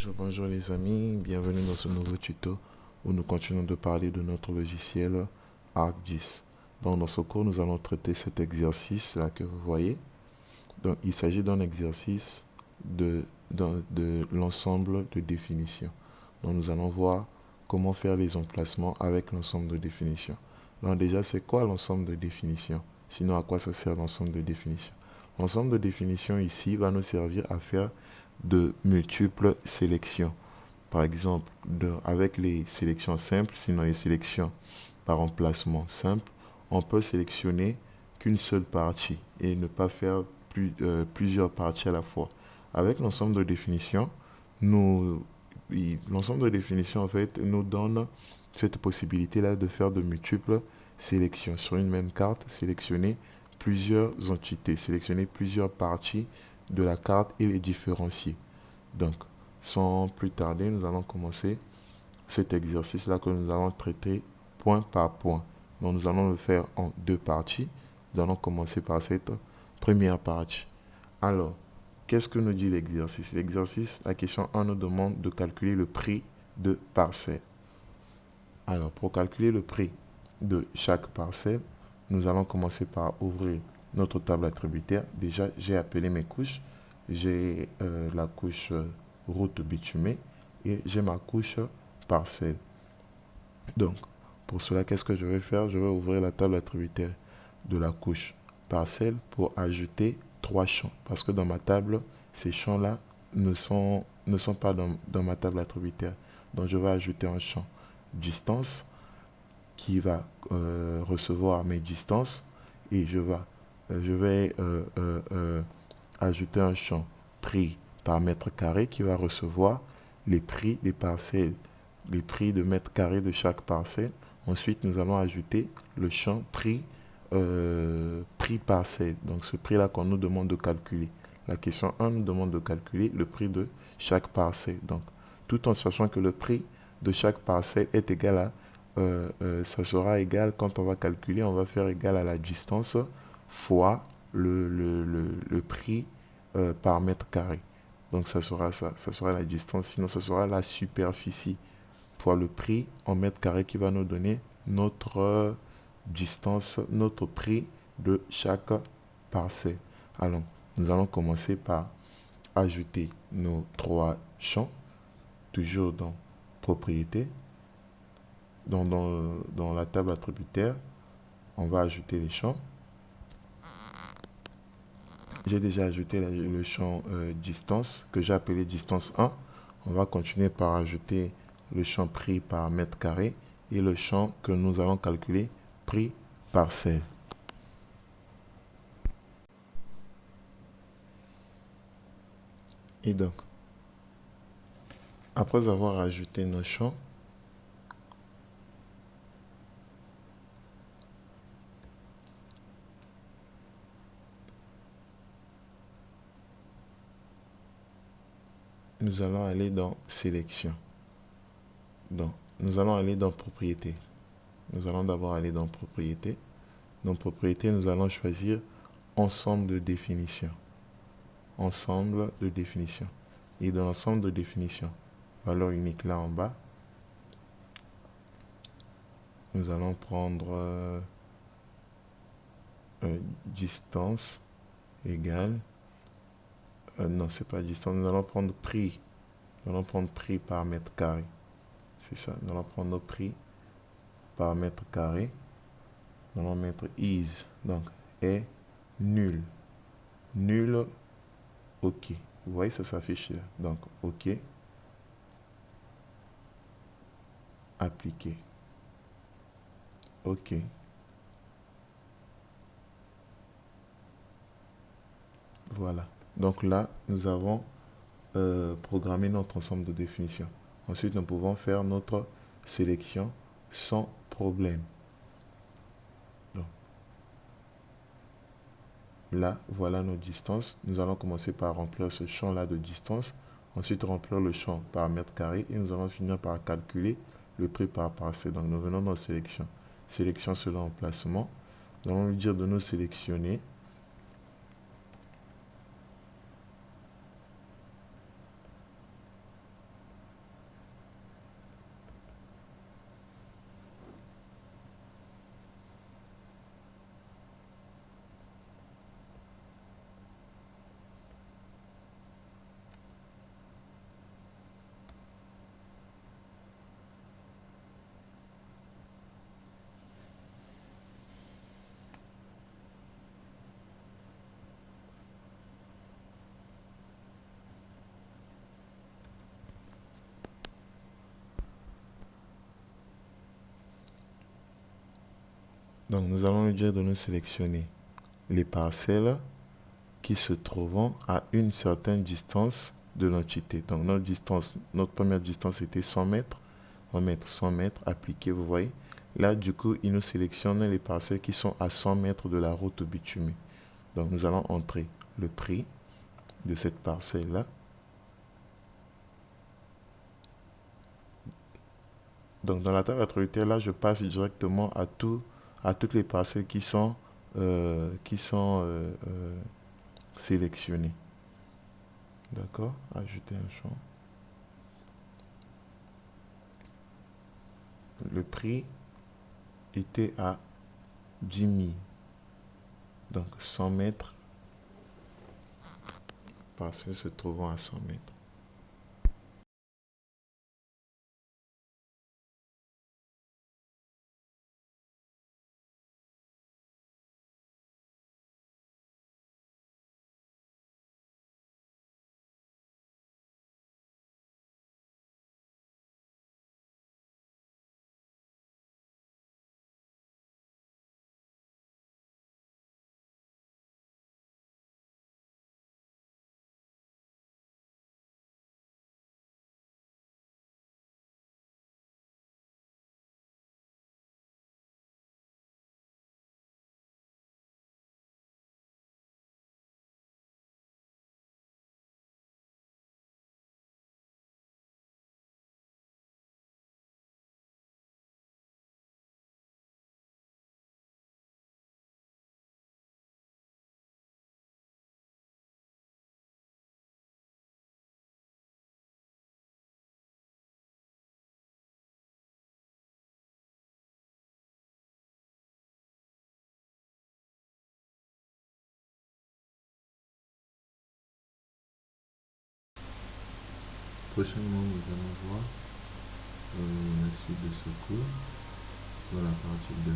Bonjour les amis, bienvenue dans ce nouveau tuto où nous continuons de parler de notre logiciel ArcGIS. Donc dans ce cours, nous allons traiter cet exercice là que vous voyez. Donc il s'agit d'un exercice de l'ensemble de définitions. Donc nous allons voir comment faire les emplacements avec l'ensemble de définitions. Donc déjà, c'est quoi l'ensemble de définitions? Sinon, à quoi ça sert l'ensemble de définitions? L'ensemble de définitions ici va nous servir à faire de multiples sélections. Par exemple, avec les sélections simples, sinon les sélections par emplacement simple, on peut sélectionner qu'une seule partie et ne pas faire plusieurs parties à la fois. Avec l'ensemble de définitions, l'ensemble de définitions en fait nous donne cette possibilité-là de faire de multiples sélections. Sur une même carte, sélectionner plusieurs entités, sélectionner plusieurs parties de la carte et les différencier. Donc, sans plus tarder, nous allons commencer cet exercice-là que nous allons traiter point par point. Donc, nous allons le faire en deux parties. Nous allons commencer par cette première partie. Alors, qu'est-ce que nous dit l'exercice? L'exercice, la question 1 nous demande de calculer le prix de parcelle. Alors, pour calculer le prix de chaque parcelle, nous allons commencer par ouvrir notre table attributaire. Déjà, j'ai appelé mes couches. J'ai la couche route bitumée et j'ai ma couche parcelle. Donc, pour cela, qu'est-ce que je vais faire? Je vais ouvrir la table attributaire de la couche parcelle pour ajouter trois champs. Parce que dans ma table, ces champs-là ne sont pas dans ma table attributaire. Donc, je vais ajouter un champ distance qui va recevoir mes distances et je vais ajouter un champ prix par mètre carré qui va recevoir les prix des parcelles, les prix de mètre carré de chaque parcelle. Ensuite, nous allons ajouter le champ prix parcelle. Donc, ce prix-là qu'on nous demande de calculer. La question 1 nous demande de calculer le prix de chaque parcelle. Donc, tout en sachant que le prix de chaque parcelle est égal à ça sera égal, quand on va calculer, on va faire égal à la distance fois le prix par mètre carré. Donc ça sera la distance, sinon ça sera la superficie fois le prix en mètre carré qui va nous donner notre distance, notre prix de chaque parcelle. Alors, nous allons commencer par ajouter nos trois champs, toujours dans propriété. Donc dans la table attributaire, on va ajouter les champs. J'ai déjà ajouté le champ distance que j'ai appelé distance 1. On va continuer par ajouter le champ prix par mètre carré et le champ que nous allons calculer prix parcelle. Et donc, après avoir ajouté nos champs, nous allons aller dans sélection. Donc, nous allons aller dans propriété. Nous allons d'abord aller dans propriété. Dans propriété, nous allons choisir ensemble de définitions. Ensemble de définitions. Et dans l'ensemble de définitions, valeur unique là en bas, nous allons prendre distance égale, non c'est pas distance, nous allons prendre prix. Nous allons prendre prix par mètre carré. C'est ça, nous allons prendre notre prix par mètre carré. Nous allons mettre is, donc est nul. Nul, ok. Vous voyez, ça s'affiche là. Donc, ok. Appliquer. Ok. Voilà. Donc là, nous avons programmé notre ensemble de définitions. Ensuite, nous pouvons faire notre sélection sans problème. Donc, là, voilà nos distances. Nous allons commencer par remplir ce champ-là de distance. Ensuite, remplir le champ par mètre carré. Et nous allons finir par calculer le prix par parcelle. Donc, nous venons dans sélection. Sélection selon emplacement. Nous allons lui dire de nous sélectionner. Donc nous allons lui dire de nous sélectionner les parcelles qui se trouvent à une certaine distance de l'entité. Donc notre première distance était 100 mètres. On va mettre 100 mètres appliqué, vous voyez. Là, du coup, il nous sélectionne les parcelles qui sont à 100 mètres de la route bitumée. Donc nous allons entrer le prix de cette parcelle-là. Donc dans la table attributaire, là, je passe directement à toutes les parcelles qui sont sélectionnées. D'accord? Ajouter un champ. Le prix était à 10 000. Donc 100 mètres, parcelle se trouvant à 100 mètres. Prochainement, nous allons voir la suite de ce cours dans la partie 2.